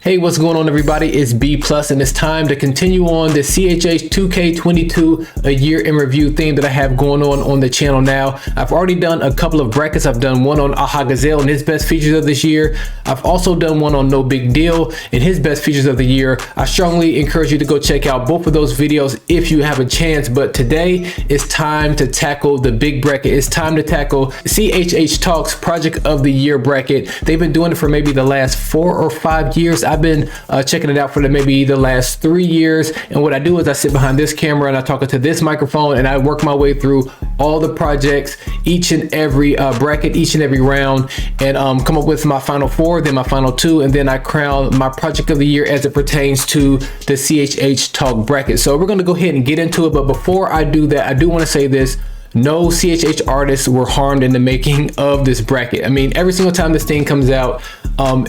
Hey, what's going on, everybody? It's B Plus, and it's time to continue on the CHH 2K22 a year in review theme that I have going on the channel now. I've already done a couple of brackets. I've done one on Aha Gazelle and his best features of this year. I've also done one on No Big Deal and his best features of the year. I strongly encourage you to go check out both of those videos if you have a chance. But today it's time to tackle the big bracket. It's time to tackle CHHTalk's Project of the Year bracket. They've been doing it for maybe the last 4 or 5 years. I've been checking it out for maybe the last 3 years, and what I do is I sit behind this camera and I talk into this microphone and I work my way through all the projects, each and every bracket, each and every round, and come up with my final 4, then my final 2, and then I crown my Project of the Year as it pertains to the CHHTalk bracket. So we're going to go ahead and get into it, but before I do that, I do want to say this: no CHH artists were harmed in the making of this bracket. I mean, every single time this thing comes out,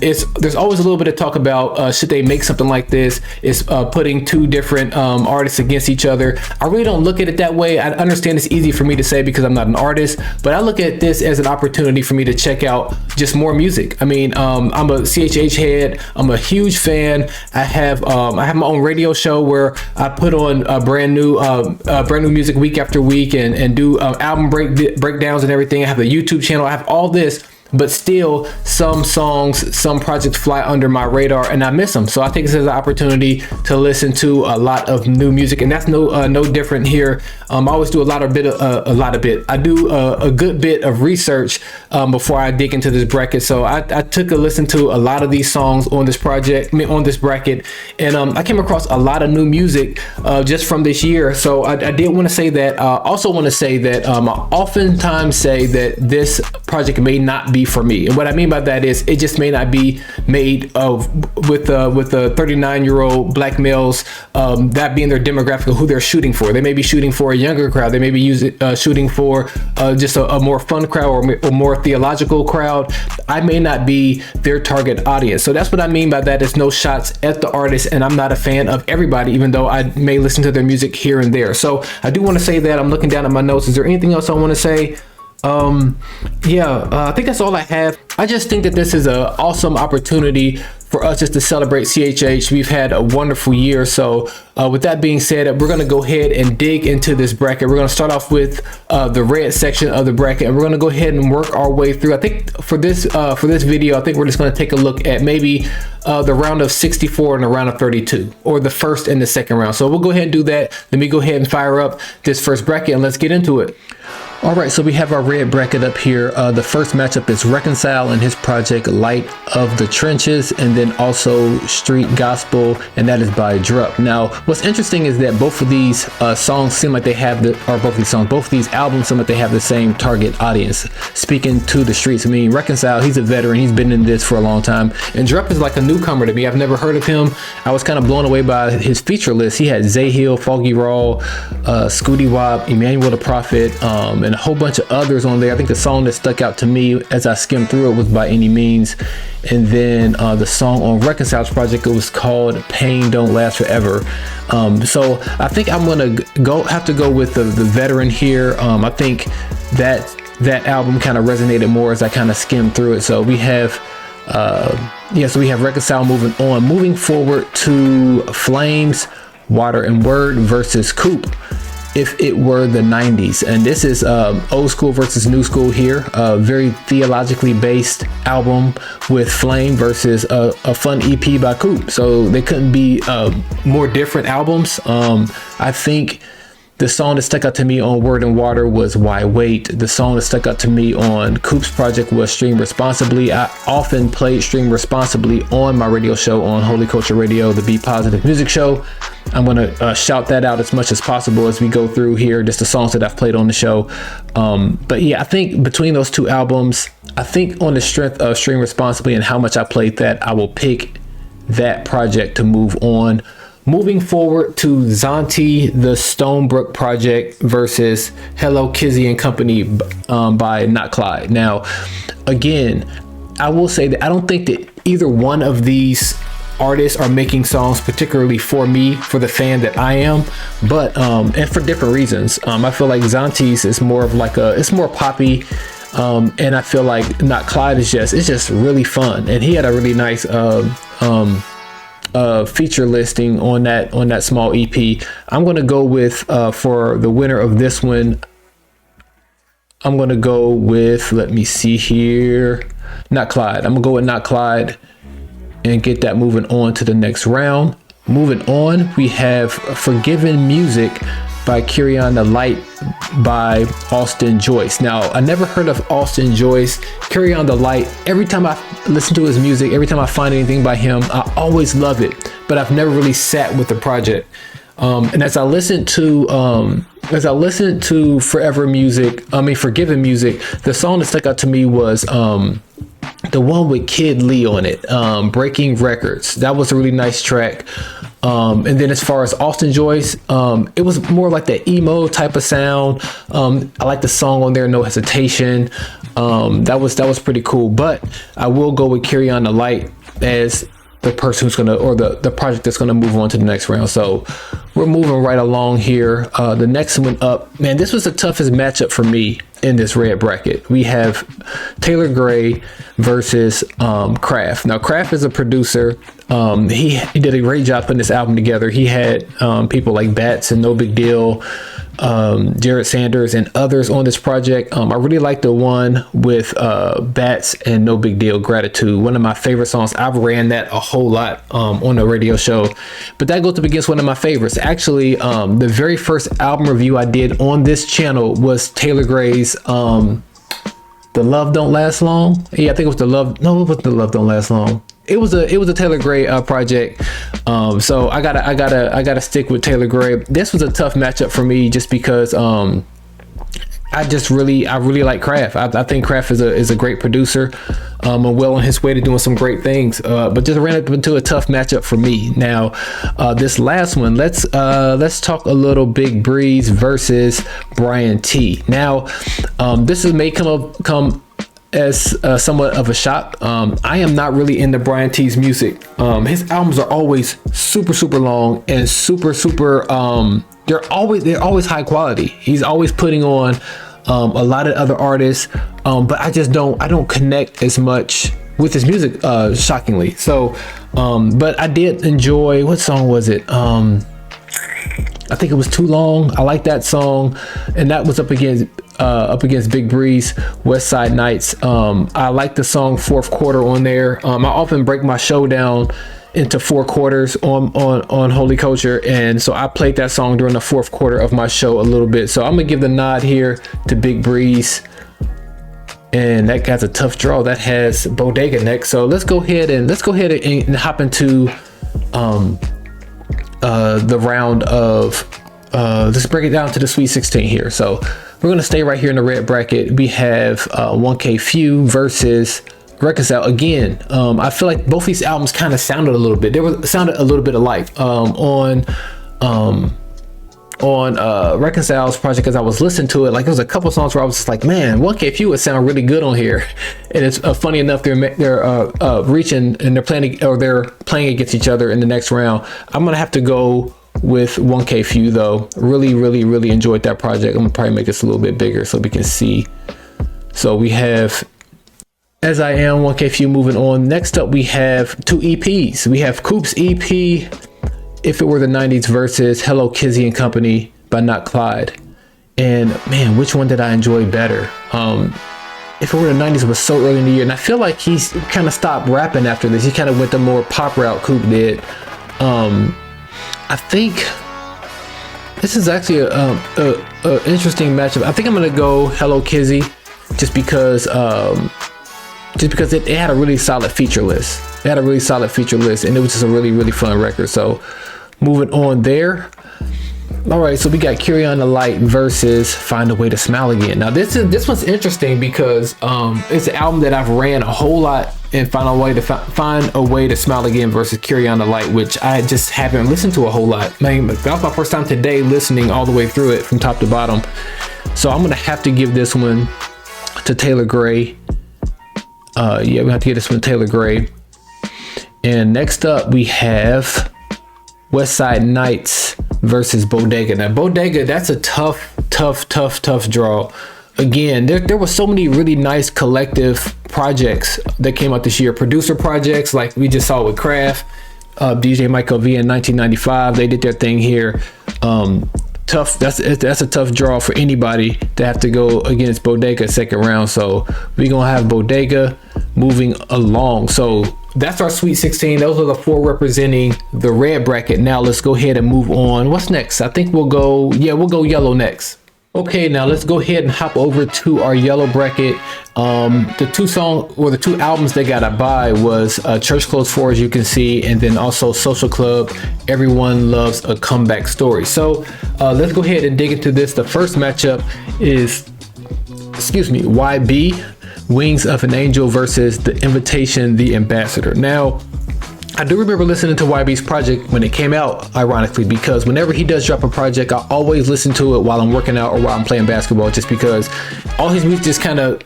there's always a little bit of talk about should they make something like this? It's putting 2 different artists against each other. I really don't look at it that way. I understand it's easy for me to say because I'm not an artist, but I look at this as an opportunity for me to check out just more music. I mean, I'm a CHH head. I'm a huge fan. I have my own radio show where I put on brand new music week after week and do album breakdowns and everything. I have a YouTube channel. I have all this, but still some songs, some projects fly under my radar and I miss them. So I think this is an opportunity to listen to a lot of new music, and that's no different here. I always do I do a good bit of research before I dig into this bracket. So I took a listen to a lot of these songs on this bracket, and I came across a lot of new music just from this year. So I did want to say that. Also want to say that I oftentimes say that this project may not be for me, and what I mean by that is it just may not be made with the 39-year-old black males, that being their demographic of who they're shooting for. They may be shooting for a younger crowd. They may be shooting for just a more fun crowd or a more theological crowd. I may not be their target audience. So that's what I mean by that. Is no shots at the artist, and I'm not a fan of everybody, even though I may listen to their music here and there. So I do want to say that. I'm looking down at my notes. Is there anything else I want to say? I think that's all I have. I just think that this is an awesome opportunity for us just to celebrate CHH. We've had a wonderful year. So with that being said, we're going to go ahead and dig into this bracket. We're going to start off with the red section of the bracket, and we're going to go ahead and work our way through. I think for this video, I think we're just going to take a look at maybe the round of 64 and the round of 32, or the first and the second round. So we'll go ahead and do that. Let me go ahead and fire up this first bracket and let's get into it. All right, so we have our red bracket up here. The first matchup is Reconcile and his project Light of the Trenches, and then also Street Gospel, and that is by Drup. Now, what's interesting is that both of these songs seem like they have both of these albums seem like they have the same target audience, speaking to the streets. I mean, Reconcile, he's a veteran, he's been in this for a long time, and Drup is like a newcomer to me. I've never heard of him. I was kind of blown away by his feature list. He had Zahill, Foggy Raw, Scooty Wop, Emmanuel the Prophet, and a whole bunch of others on there. I think the song that stuck out to me as I skimmed through it was By Any Means, and then the song on Reconcile's project, it was called Pain Don't Last Forever. So I think I'm gonna have to go with the veteran here. I think that album kind of resonated more as I kind of skimmed through it. So we have so we have Reconcile moving forward to Flames, Water and Word versus Coop, If It Were the 90s. And this is old school versus new school here. Very theologically based album with Flame versus a fun EP by Coop. So they couldn't be more different albums. I think the song that stuck out to me on Word and Water was Why Wait. The song that stuck out to me on Coop's project was Stream Responsibly. I often played Stream Responsibly on my radio show on Holy Culture Radio, the Be Positive Music Show. I'm going to shout that out as much as possible as we go through here, just the songs that I've played on the show. But yeah, I think between those 2 albums, I think on the strength of Stream Responsibly and how much I played that, I will pick that project to move on. Moving forward to Zonti, the Stonebrook project versus Hello Kizzy and Company by Not Clyde. Now, again, I will say that I don't think that either one of these artists are making songs particularly for me, for the fan that I am, but and for different reasons. I feel like Zonti's is more of like it's more poppy, and I feel like Not Clyde is just really fun, and he had a really nice feature listing on that small EP. I'm going to go with for the winner of this one, I'm going to go with, let me see here, Not Clyde. I'm going to go with Not Clyde and get that moving on to the next round. Moving on, we have Forgiven Music by Carry On the Light by Austin Joyce. Now, I never heard of Austin Joyce. Carry On the Light, every time I listen to his music, every time I find anything by him, I always love it, but I've never really sat with the project. And as I listened to Forgiven Music, the song that stuck out to me was the one with Kid Lee on it, Breaking Records. That was a really nice track. And then as far as Austin Joyce, it was more like that emo type of sound. I like the song on there, No Hesitation. That was pretty cool. But I will go with Carry On the Light as the person who's gonna, or the project that's gonna move on to the next round. So we're moving right along here. The next one up, man, this was the toughest matchup for me in this red bracket. We have Taylor Gray versus Kraft. Now, Kraft is a producer. He did a great job putting this album together. He had people like Bats and No Big Deal, Jared Sanders, and others on this project. I really like the one with Bats and No Big Deal, Gratitude. One of my favorite songs. I've ran that a whole lot on the radio show, but that goes up against one of my favorites. Actually, the very first album review I did on this channel was Taylor Gray's The Love Don't Last Long. Yeah, I think it was The Love. No, it wasn't The Love Don't Last Long. It was a Taylor Gray project. So I gotta stick with Taylor Gray. This was a tough matchup for me just because I really like Kraft. I think Kraft is a great producer, and well on his way to doing some great things. But just ran up into a tough matchup for me. Now, this last one, let's talk a little Big Breeze versus Brian T. Now, this may come as somewhat of a shock. I am not really into Brian T's music. His albums are always super long and super they're always high quality. He's always putting on a lot of other artists, but I don't connect as much with his music, shockingly. So but I did enjoy, what song was it? I think it was Too Long. I like that song, and that was up against Big Breeze, West Side Nights. I like the song Fourth Quarter on there. I often break my show down into 4 quarters on Holy Culture, and so I played that song during the 4th quarter of my show a little bit. So I'm gonna give the nod here to Big Breeze, and that guy's a tough draw. That has Bodega next. So let's go ahead and hop into the round of let's break it down to the Sweet 16 here. So we're going to stay right here in the red bracket. We have 1K Few versus Reconcile. Again, I feel like both these albums kind of sounded a little bit alike. On Reconcile's project, as I was listening to it, like there was a couple songs where I was just like, man, 1K Few would sound really good on here. And it's funny enough, they're reaching and they're playing against each other in the next round. I'm gonna have to go with 1K Few though. Really enjoyed that project. I'm gonna probably make this a little bit bigger so we can see. So we have As I Am, 1K Few. Moving on. Next up, we have 2 EPs. We have Coop's EP, If It Were the 90s versus Hello Kizzy and Company by Not Clyde. And man, which one did I enjoy better? If It Were the 90s was so early in the year, and I feel like he's kind of stopped rapping after this. He kind of went the more pop route Coop did. I think this is actually a interesting matchup. I think I'm gonna go Hello Kizzy just because it had a really solid feature list. And it was just a really fun record. So moving on there. All right, so we got Carry On the Light versus Find a Way to Smile Again. Now this one's interesting because it's an album that I've ran a whole lot, and Find a Way to Smile Again versus Carry On the Light, which I just haven't listened to a whole lot. Man, that was my first time today listening all the way through it from top to bottom. So I'm gonna have to give this one to Taylor Gray. We have to give this one to Taylor Gray. And next up we have West Side Nights versus Bodega. Now Bodega, that's a tough draw. Again, there were so many really nice collective projects that came out this year. Producer projects like we just saw with Kraft. DJ Michael V in 1995. They did their thing here. Tough. That's a tough draw for anybody to have to go against Bodega second round. So we're gonna have Bodega moving along. So that's our Sweet 16. Those are the 4 representing the red bracket. Now let's go ahead and move on. What's next? I think we'll go yellow next. Okay, now let's go ahead and hop over to our yellow bracket. The 2 albums they got a buy was Church Clothes 4, as you can see, and then also Social Club, Everyone Loves a Comeback Story. So let's go ahead and dig into this. The first matchup is, YB, Wings of an Angel versus The Invitation, The Ambassador. Now, I do remember listening to YB's project when it came out, ironically, because whenever he does drop a project, I always listen to it while I'm working out or while I'm playing basketball, just because all his music just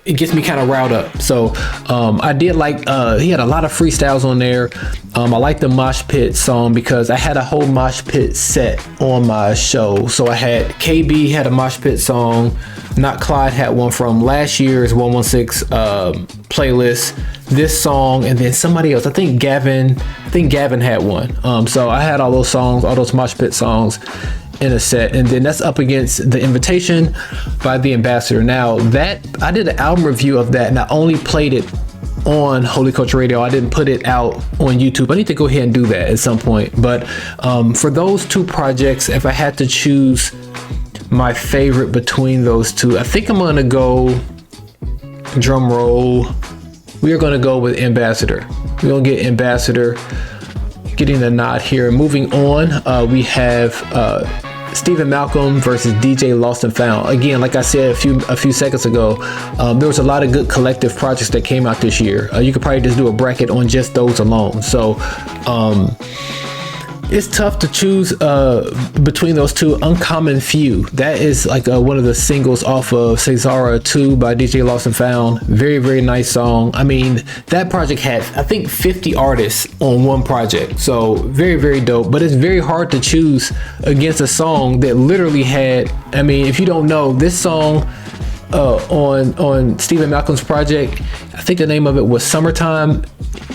it gets me kind of riled up. So I did like, he had a lot of freestyles on there. I like the Mosh Pit song because I had a whole Mosh Pit set on my show. So I had KB had a Mosh Pit song, Not Clyde had one from last year's 116 playlist, this song, and then somebody else, I think Gavin had one. So I had all those songs, all those Mosh Pit songs in a set, and then that's up against The Invitation by The Ambassador. Now that I did an album review of that, and I only played it on Holy Culture Radio. I didn't put it out on YouTube. I need to go ahead and do that at some point. But for those 2 projects, if I had to choose my favorite between those 2, I think I'm gonna go, drum roll, we are gonna go with Ambassador. We're gonna get Ambassador getting the nod here. Moving on, we have Stephen Malcolm versus DJ Lost and Found. Again, like I said a few seconds ago, there was a lot of good collective projects that came out this year. You could probably just do a bracket on just those alone. So it's tough to choose between those 2. Uncommon Few, that is like one of the singles off of Cesara 2 by DJ Lost and Found. Very, very nice song. I mean, that project had, I think, 50 artists on one project. So very, very dope. But it's very hard to choose against a song that literally had, I mean, if you don't know, this song on Stephen Malcolm's project, I think the name of it was Summertime.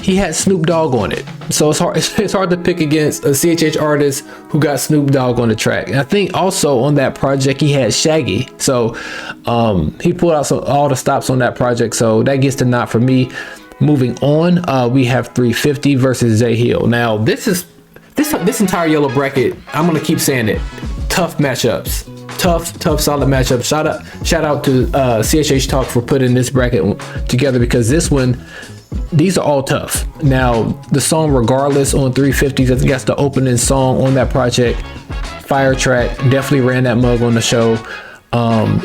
He had Snoop Dogg on it, so it's hard to pick against a CHH artist who got Snoop Dogg on the track. And I think also on that project he had Shaggy, so he pulled out all the stops on that project, so that gets the nod for me. Moving on, we have 350 versus Zay Hill. Now this entire yellow bracket, I'm gonna keep saying it, tough matchups. Tough, solid matchup. Shout out to CHHTalk for putting this bracket together, because these are all tough. Now, the song Regardless on 350s, I think that's the opening song on that project. Fire track, definitely ran that mug on the show.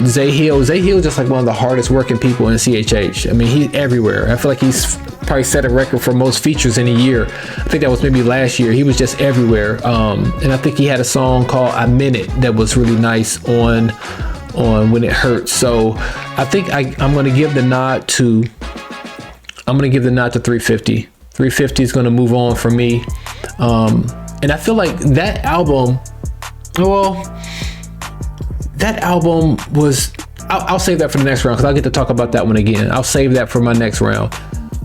Zay Hill just like one of the hardest working people in CHH. I mean, he's everywhere. I feel like he's probably set a record for most features in a year. I think that was maybe last year. He was just everywhere. And I think he had a song called I Meant It that was really nice on When It Hurts. So I think I'm going to give the nod to 350. 350 is going to move on for me. And I feel like that album was, I'll save that for the next round, because I'll get to talk about that one again. I'll save that for my next round.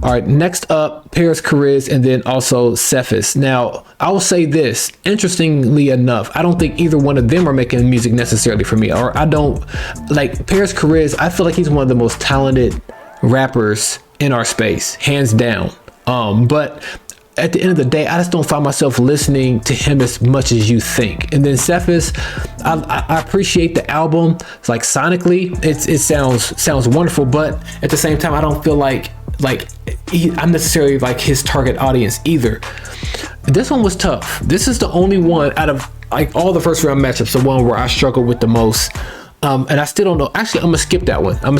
All right, next up, Paris Chariz, and then also Cephas. Now, I will say this, interestingly enough, I don't think either one of them are making music necessarily for me, or I don't, like Paris Chariz, I feel like he's one of the most talented rappers in our space, hands down. But at the end of the day, I just don't find myself listening to him as much as you think. And then Cephas, I appreciate the album. It's like sonically, it sounds wonderful, but at the same time, I don't feel like I'm necessarily like his target audience either. This one was tough. This is the only one out of like all the first round matchups, the one where I struggled with the most. And I still don't know. Actually, I'm gonna skip that one. I'm gonna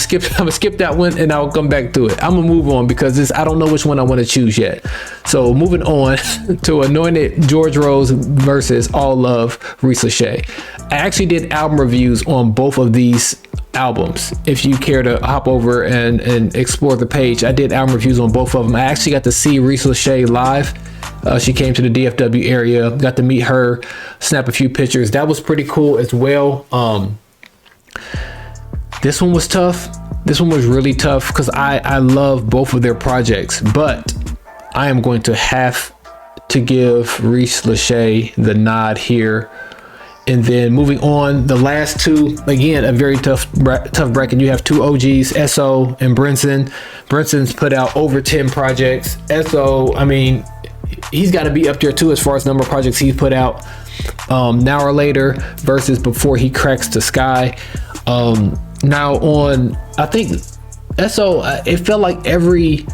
skip that one, and I'll come back to it. I'm gonna move on because I don't know which one I want to choose yet. So moving on to Anointed George Rose versus All Love Reese Lachey. I actually did album reviews on both of these albums. If you care to hop over and explore the page, I did album reviews on both of them. I actually got to see Reese Lachey live. She came to the DFW area. Got to meet her, snap a few pictures. That was pretty cool as well. This one was tough. This one was really tough because I love both of their projects, but I am going to have to give Reese Lachey the nod here. And then moving on, the last two, again, a very tough bracket. You have two OGs, SO and Brinson. Brinson's put out over 10 projects. SO, I mean, he's got to be up there too as far as number of projects he's put out. Now or Later versus Before He Cracks the Sky. Now on, I think SO, it felt like every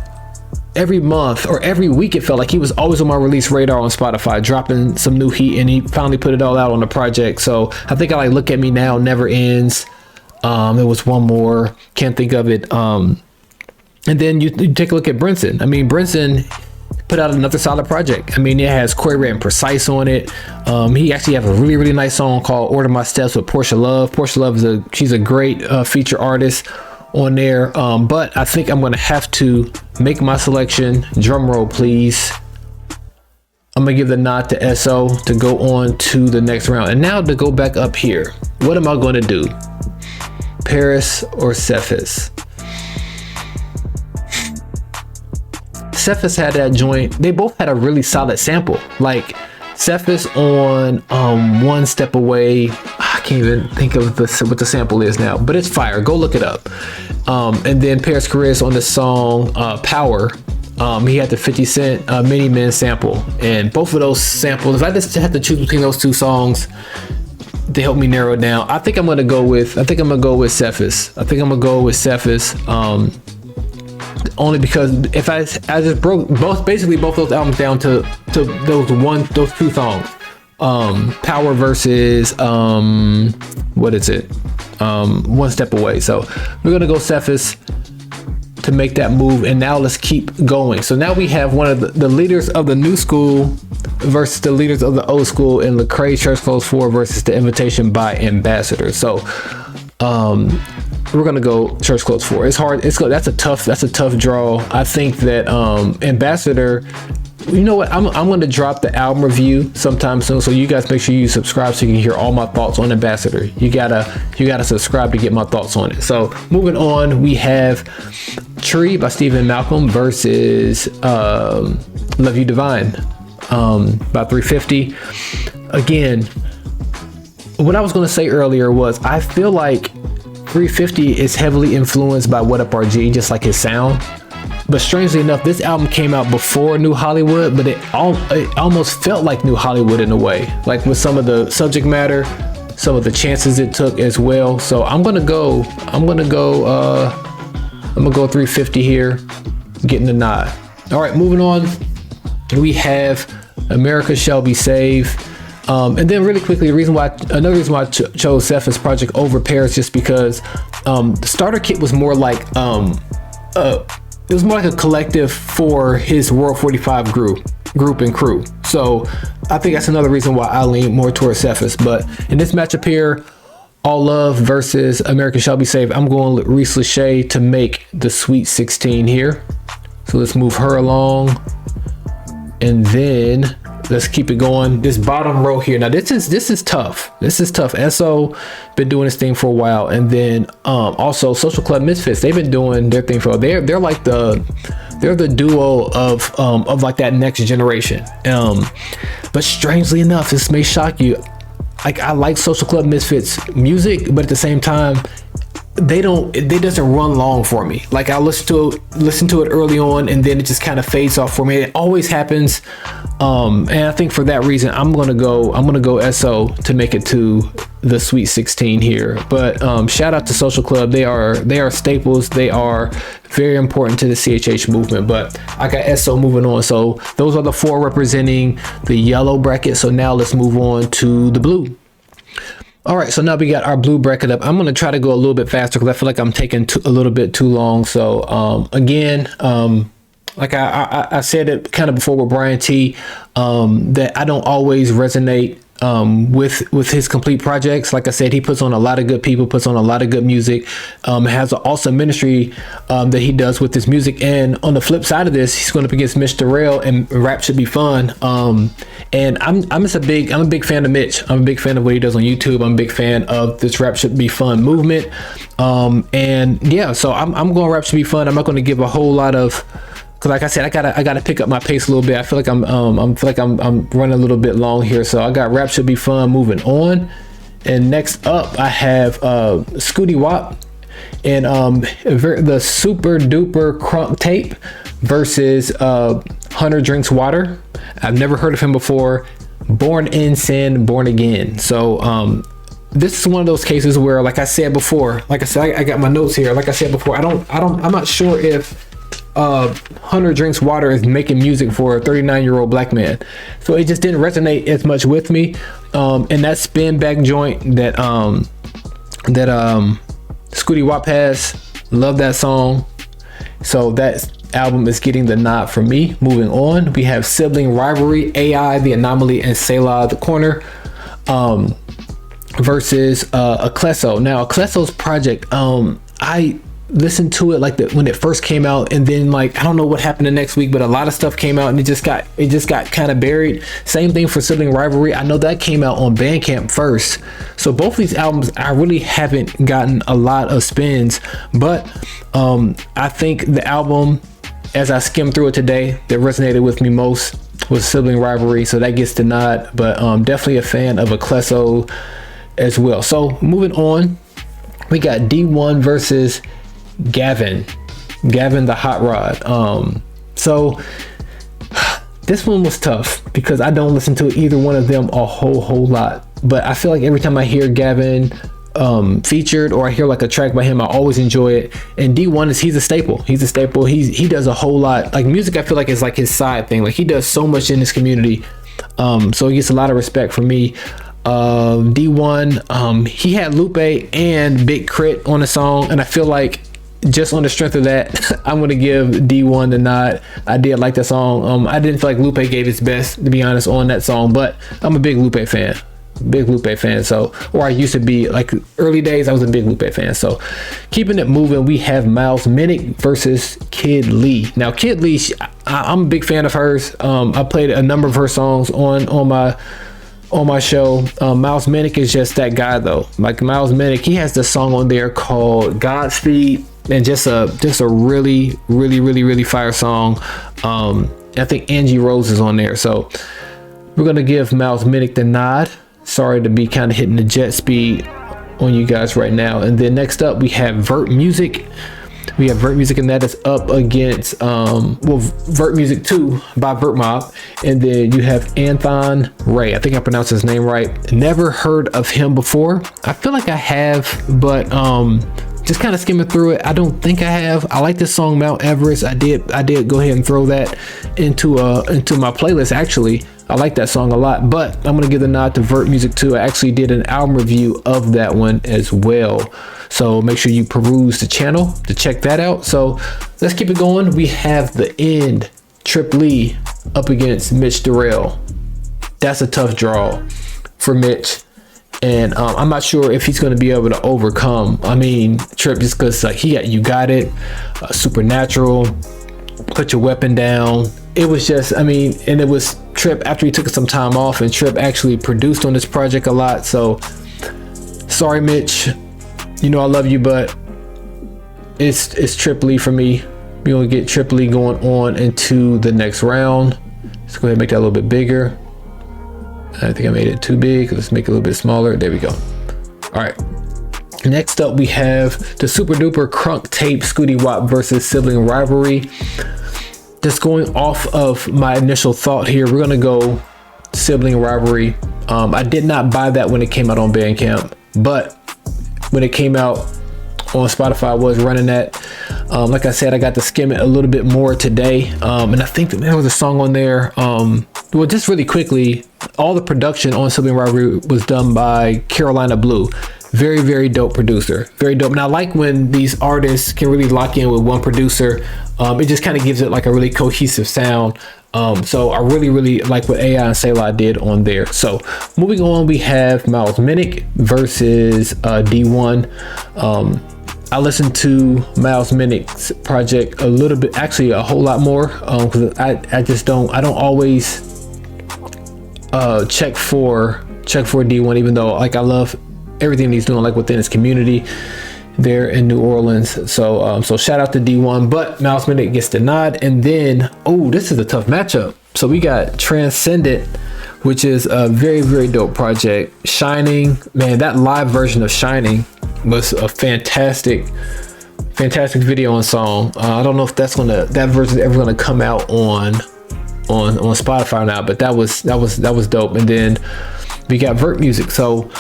month or every week, it felt like he was always on my release radar on Spotify, dropping some new heat, and he finally put it all out on the project. So I think I like Look at Me Now, Never Ends. There was one more, can't think of it. And then you take a look at Brinson. I mean, Brinson put out another solid project. I mean, it has Corey Ray and Precise on it. He actually have a really nice song called Order My Steps with Portia Love. Portia Love she's a great feature artist on there. But I think I'm gonna have to make my selection. Drum roll, please. I'm gonna give the nod to SO to go on to the next round. And now to go back up here, what am I gonna do? Paris or Cephas? Cephas had that joint. They both had a really solid sample. Like Cephas on One Step Away. I can't even think of what the sample is now, but it's fire. Go look it up. And then Paris Chris on the song Power. He had the 50 Cent Mini Men sample, and both of those samples, if I just had to choose between those two songs to help me narrow it down, I think I'm gonna go with Cephas. Only because if I just broke both those albums down to those two songs, Power versus what is it? One Step Away. So we're gonna go Cephas to make that move, and now let's keep going. So now we have one of the leaders of the new school versus the leaders of the old school in Lecrae Church Clothes 4 versus The Invitation by Ambassador. So we're gonna go Church Clothes 4. It's hard. That's a tough draw. I think that Ambassador. You know what? I'm going to drop the album review sometime soon, so you guys make sure you subscribe so you can hear all my thoughts on Ambassador. You gotta subscribe to get my thoughts on it. So moving on, we have Tree by Stephen Malcolm versus Love You Divine by 350. Again, what I was going to say earlier was I feel like 350 is heavily influenced by What Up RG, just like his sound. But strangely enough, this album came out before New Hollywood, but it almost felt like New Hollywood in a way, like with some of the subject matter, some of the chances it took as well. So I'm gonna go 350 here, getting the nod. All right, moving on, we have America Shall Be Saved. And then really quickly, another reason why I chose Cephas project over Paris, just because the starter kit was more like it was more like a collective for his World 45 group and crew. So I think that's another reason why I lean more towards Cephas. But in this matchup here, All Love versus America Shall Be Saved, I'm going with Reese Lachey to make the Sweet 16 here. So let's move her along. And then let's keep it going. This bottom row here. Now this is tough. SO been doing this thing for a while, and then also Social Club Misfits. They've been doing their thing for a while. They're like they're the duo of like that next generation. But strangely enough, this may shock you. Like I like Social Club Misfits music, but at the same time, it doesn't run long for me. Like I listen to it early on, and then it just kind of fades off for me. It always happens. And I think for that reason, I'm gonna go SO to make it to the Sweet 16 here. But shout out to Social Club. They are staples. They are very important to the CHH movement. But I got SO moving on. So those are the four representing the yellow bracket. So now let's move on to the blue. All right, so now we got our blue bracket up. I'm going to try to go a little bit faster because I feel like I'm taking a little bit too long. So again, like I said it kind of before with Brian T, that I don't always resonate with his complete projects. Like I said, he puts on a lot of good people, puts on a lot of good music, has an awesome ministry that he does with his music. And on the flip side of this, he's going up against Mitch Durrell, and Rap Should Be Fun. And I'm a big fan of Mitch. I'm a big fan of what he does on YouTube. I'm a big fan of this Rap Should Be Fun movement. And yeah, so I'm going Rap Should Be Fun. I'm not going to give a whole lot of because like I said, I gotta pick up my pace a little bit. I feel like I'm running a little bit long here. So I got Rap Should Be Fun moving on. And next up I have Scooty Wop and the Super Duper Crunk Tape versus Hunter Drinks Water. I've never heard of him before. Born in Sin, Born Again. So this is one of those cases where, like I said before, I got my notes here. Like I said before, I'm not sure if Hunter Drinks Water is making music for a 39-year-old black man. So it just didn't resonate as much with me. And that spin back joint that Scooty Wop has, love that song. So that album is getting the nod from me. Moving on, we have Sibling Rivalry, AI, The Anomaly, and Selah, The Corner versus Ecleso. Now Ecleso's project, I listened to it like when it first came out, and then like I don't know what happened the next week, but a lot of stuff came out and it just got kind of buried. Same thing for Sibling Rivalry. I know that came out on Bandcamp first, so both these albums I really haven't gotten a lot of spins, but I think the album, as I skimmed through it today, that resonated with me most was Sibling Rivalry, so that gets the nod. But definitely a fan of Ecleso as well. So moving on, we got D1 versus Gavin the Hot Rod. So this one was tough because I don't listen to either one of them a whole lot, but I feel like every time I hear Gavin featured or I hear like a track by him, I always enjoy it. And D1 he's a staple. He does a whole lot. Like music, I feel like is like his side thing. Like he does so much in this community. So he gets a lot of respect from me. D1, he had Lupe and Big Crit on the song, and I feel like just on the strength of that, I'm gonna give D1 the nod. I did like that song. I didn't feel like Lupe gave his best, to be honest, on that song, but I'm a big Lupe fan. So, or I used to be, like early days I was a big Lupe fan. So keeping it moving, we have Miles Minnick versus Kid Lee. Now Kid Lee, I'm a big fan of hers. I played a number of her songs on my show. Miles Minnick is just that guy though. Like Miles Minnick, he has the song on there called Godspeed, and just a really fire song. I think Angie Rose is on there, so we're gonna give Miles Minnick the nod. Sorry to be kind of hitting the jet speed on you guys right now. And then next up we have Vert Music. And that is up against Vert Music 2 by Vert Mob. And then you have Anthon Ray. I think I pronounced his name right. Never heard of him before. I feel like I have, but just kind of skimming through it, I don't think I have. I like this song Mount Everest. I did go ahead and throw that into my playlist. Actually, I like that song a lot, but I'm gonna give the nod to Vert Music 2. I actually did an album review of that one as well, so make sure you peruse the channel to check that out. So let's keep it going. We have The End, Trip Lee up against Mitch Durrell. That's a tough draw for Mitch, and I'm not sure if he's going to be able to overcome. I mean, Trip, just because he got You Got It, Supernatural, Put Your Weapon Down. It was just, I mean, and it was Trip after he took some time off, and Trip actually produced on this project a lot. So sorry, Mitch, you know I love you, but it's Trip Lee for me. We're gonna get Trip Lee going on into the next round. Let's go ahead and make that a little bit bigger. I think I made it too big. Let's make it a little bit smaller. There we go. All right. Next up, we have the Super Duper Crunk Tape, Scooty Wop versus Sibling Rivalry. Just going off of my initial thought here, we're gonna go Sibling Rivalry. I did not buy that when it came out on Bandcamp, but when it came out on Spotify, I was running that. Like I said, I got to skim it a little bit more today, and I think that there was a song on there. Well, just really quickly, all the production on Sibling Rivalry was done by Carolina Blue. Very dope producer, very dope. And I like when these artists can really lock in with one producer. It just kind of gives it like a really cohesive sound. So I really like what AI and Selah did on there. So moving on, we have Miles Minnick versus D1. I listened to Miles Minnick's project a little bit, actually a whole lot more, because I don't always check for D1, even though like I love everything he's doing like within his community. there in New Orleans. So so shout out to D1, but Mouse Minute gets the nod. And then, oh, this is a tough matchup. So we got Transcendent, which is a very, very dope project. Shining, man, that live version of Shining was a fantastic video and song. I don't know if that version is ever gonna come out on Spotify now, but that was dope. And then we got Vert Music. So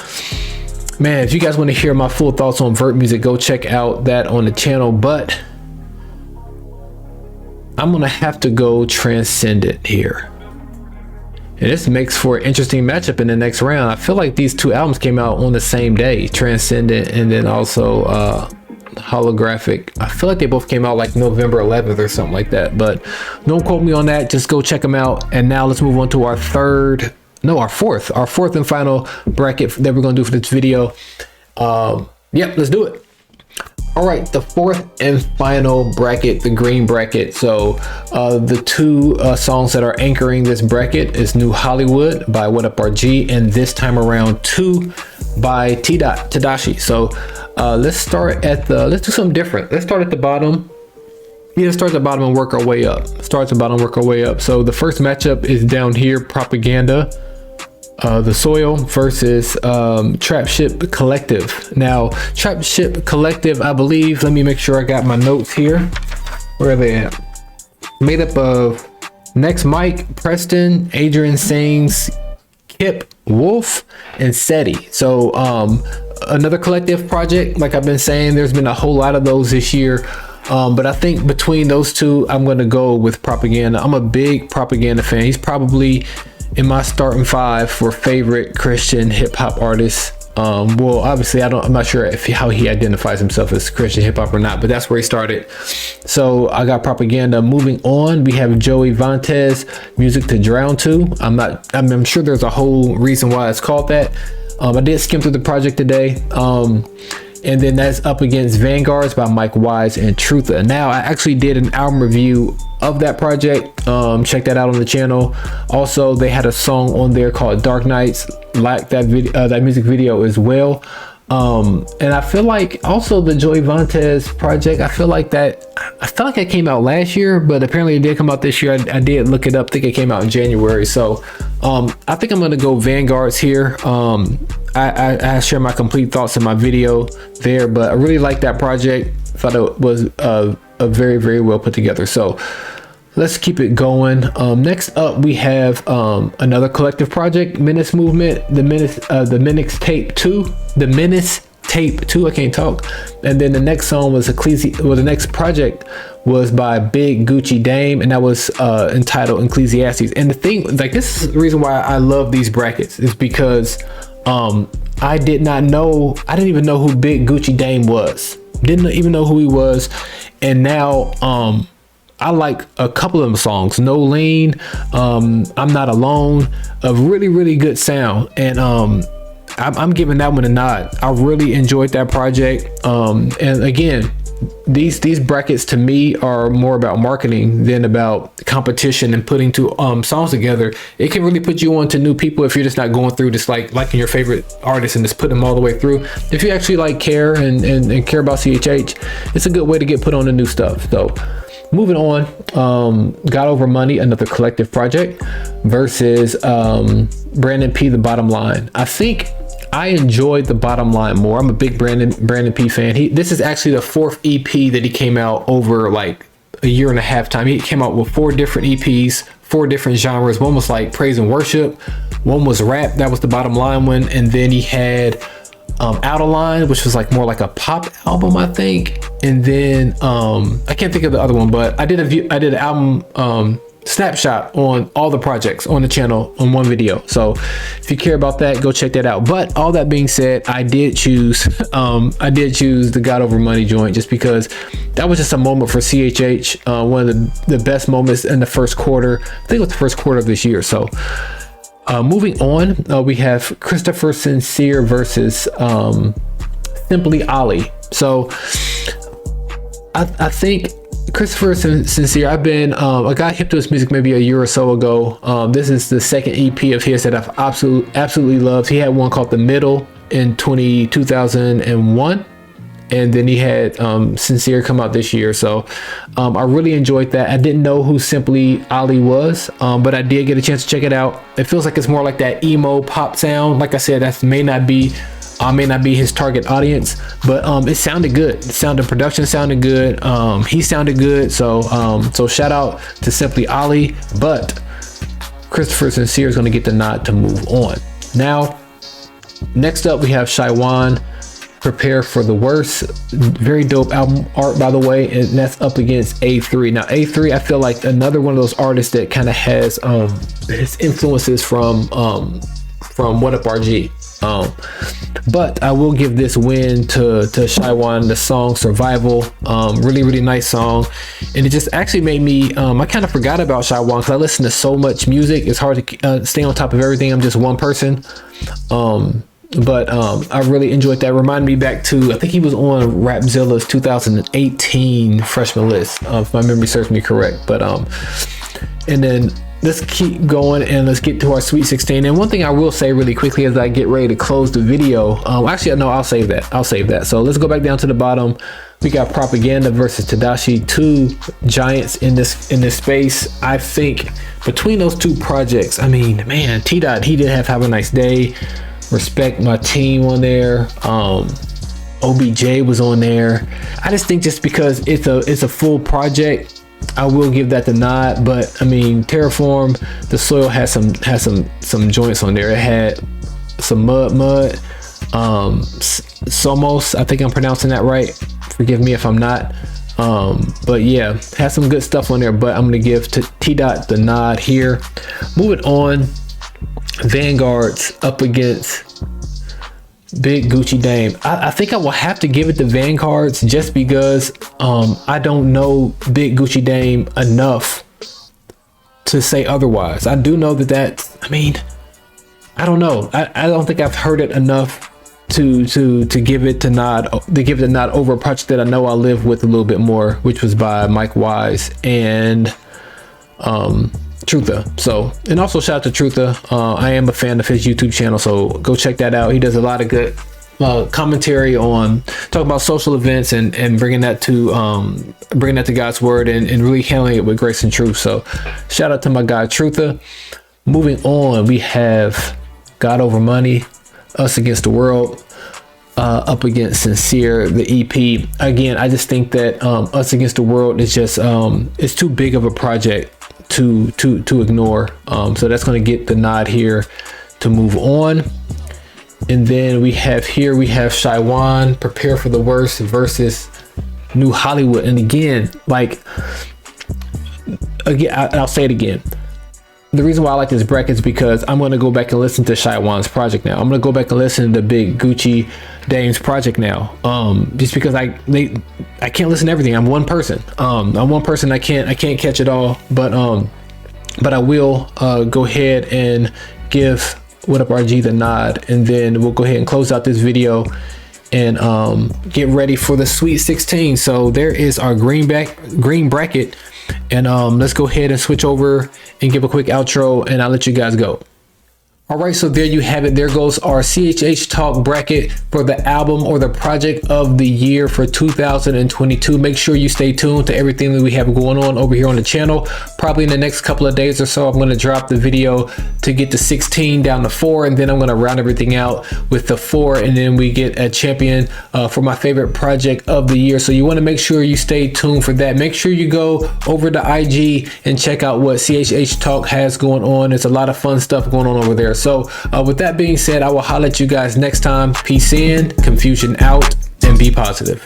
man, if you guys want to hear my full thoughts on Vert Music, go check out that on the channel. But I'm gonna have to go Transcendent here. And this makes for an interesting matchup in the next round. I feel like these two albums came out on the same day, Transcendent and then also Holographic. I feel like they both came out like November 11th or something like that, but don't quote me on that. Just go check them out. And now let's move on to our fourth and final bracket that we're gonna do for this video. Yep, let's do it. All right, the fourth and final bracket, the green bracket. So the two songs that are anchoring this bracket is New Hollywood by What Up RG and This Time Around 2 by Tadashi. So let's do something different. Let's start at the bottom. Yeah, start at the bottom and work our way up. So the first matchup is down here, Propaganda, The Soil versus Trap Ship Collective. Now, Trap Ship Collective, I believe, let me make sure I got my notes here. Where are they at? Made up of Next Mike, Preston, Adrian Sings, Kip, Wolf, and Seti. So another collective project. Like I've been saying, there's been a whole lot of those this year. But I think between those two, I'm going to go with Propaganda. I'm a big Propaganda fan. He's probably in my starting 5 for favorite Christian hip hop artists. Well, obviously I'm not sure how he identifies himself as Christian hip hop or not, but that's where he started. So I got Propaganda. Moving on, we have Joey Vantes, Music to Drown To. I'm sure there's a whole reason why it's called that. I did skim through the project today. And then that's up against Vanguards by Mike Wise and Trutha. Now, I actually did an album review of that project. Check that out on the channel. Also, they had a song on there called Dark Nights, like that music video as well. And I feel like also the Joey Vantes project, I feel like it came out last year, but apparently it did come out this year. I did look it up. I think it came out in January. So I think I'm gonna go Vanguards here. I share my complete thoughts in my video there, but I really like that project. I thought it was a very, very well put together. So let's keep it going. Next up, we have another collective project, Menace Movement, the Menace Tape 2. I can't talk. And then the next song was the next project was by Big Gucci Dame, and that was entitled Ecclesiastes. And the thing, like, this is the reason why I love these brackets, is because I didn't even know who Big Gucci Dame was. Didn't even know who he was. And now I like a couple of them songs. No Lean, I'm Not Alone, a really, really good sound. And I'm giving that one a nod. I really enjoyed that project. And again, these brackets to me are more about marketing than about competition and putting two songs together. It can really put you on to new people if you're just not going through just liking your favorite artists and just putting them all the way through. If you actually care and care about CHH, it's a good way to get put on to new stuff. So moving on, Got Over Money, another collective project, versus Brandon P, The Bottom Line. I think I enjoyed The Bottom Line more. I'm a big Brandon P fan. This is actually the 4th EP that he came out over like a year and a half time. He came out with 4 different EPs, 4 different genres. One was like praise and worship, one was rap, that was The Bottom Line one, and then he had Out of Line, which was like more like a pop album, I think. And then I can't think of the other one, but I did an album snapshot on all the projects on the channel on one video. So if you care about that, go check that out. But all that being said, I did choose the Got Over Money joint just because that was just a moment for CHH, one of the best moments in the first quarter. I think it was the first quarter of this year. So moving on, we have Christopher Sincere versus Simply Ollie. So I think Christopher Sincere, I got hip to his music maybe a year or so ago. This is the second EP of his that I've absolutely loved. He had one called The Middle in 2001. and then he had Sincere come out this year. So I really enjoyed that. I didn't know who Simply Ali was, but I did get a chance to check it out. It feels like it's more like that emo pop sound. Like I said, that may not be his target audience, but it sounded good. Production sounded good. He sounded good. So shout out to Simply Ali, but Christopher Sincere is going to get the nod to move on. Now, next up we have Shywan, Prepare for the Worst. Very dope album art, by the way, and that's up against A3. Now A3, I feel like another one of those artists that kind of has his influences from What Up RG. But I will give this win to Shywan. The song Survival, really nice song, and it just actually made me I kind of forgot about Shywan because I listen to so much music. It's hard to stay on top of everything. I'm just one person, but I really enjoyed that. Reminded me back to, I think he was on Rapzilla's 2018 freshman list, if my memory serves me correct. But and then let's keep going and let's get to our Sweet 16. And one thing I will say really quickly as I get ready to close the video, actually no, I'll save that. So let's go back down to the bottom. We got Propaganda versus Tadashi, two giants in this space. I think between those two projects, I mean, man, T-Dot, he did have a nice day. Respect My Team on there. OBJ was on there. I just think just because it's a full project, I will give that the nod. But I mean, Terraform the Soil has some joints on there. It had some mud Somos, I think I'm pronouncing that right, forgive me if I'm not, but yeah, has some good stuff on there. But I'm gonna give to T-Dot the nod here. Moving on, Vanguard's up against Big Gucci Dame. I think I will have to give it to Vanguards just because I don't know Big Gucci Dame enough to say otherwise. I do know that I mean, I don't know. I don't think I've heard it enough to give it the nod over a project that I know I live with a little bit more, which was by Mike Wise and Trutha. So, and also shout out to Trutha. I am a fan of his YouTube channel, so go check that out. He does a lot of good commentary on talking about social events and bringing that to God's word and really handling it with grace and truth. So shout out to my guy Trutha. Moving on, we have God Over Money, Us Against the World, up against Sincere, the EP. Again, I just think that Us Against the World is just it's too big of a project to ignore. So that's going to get the nod here to move on. And then we have Shywan, Prepare for the Worst versus New Hollywood. And again, I'll say it again. The reason why I like this bracket is because I'm going to go back and listen to Shywan's project now. I'm going to go back and listen to Big Gucci Dame's project now. Just because I can't listen to everything. I'm one person. I can't catch it all. But I will go ahead and give What Up RG the nod, and then we'll go ahead and close out this video and get ready for the Sweet 16. So there is our green bracket. And let's go ahead and switch over and give a quick outro, and I'll let you guys go. All right, so there you have it. There goes our CHHTalk bracket for the album or the project of the year for 2022. Make sure you stay tuned to everything that we have going on over here on the channel. Probably in the next couple of days or so, I'm going to drop the video to get the 16 down to 4, and then I'm going to round everything out with the 4, and then we get a champion for my favorite project of the year. So you want to make sure you stay tuned for that. Make sure you go over to IG and check out what CHHTalk has going on. There's a lot of fun stuff going on over there. So with that being said, I will holler at you guys next time. Peace in, confusion out, and be positive.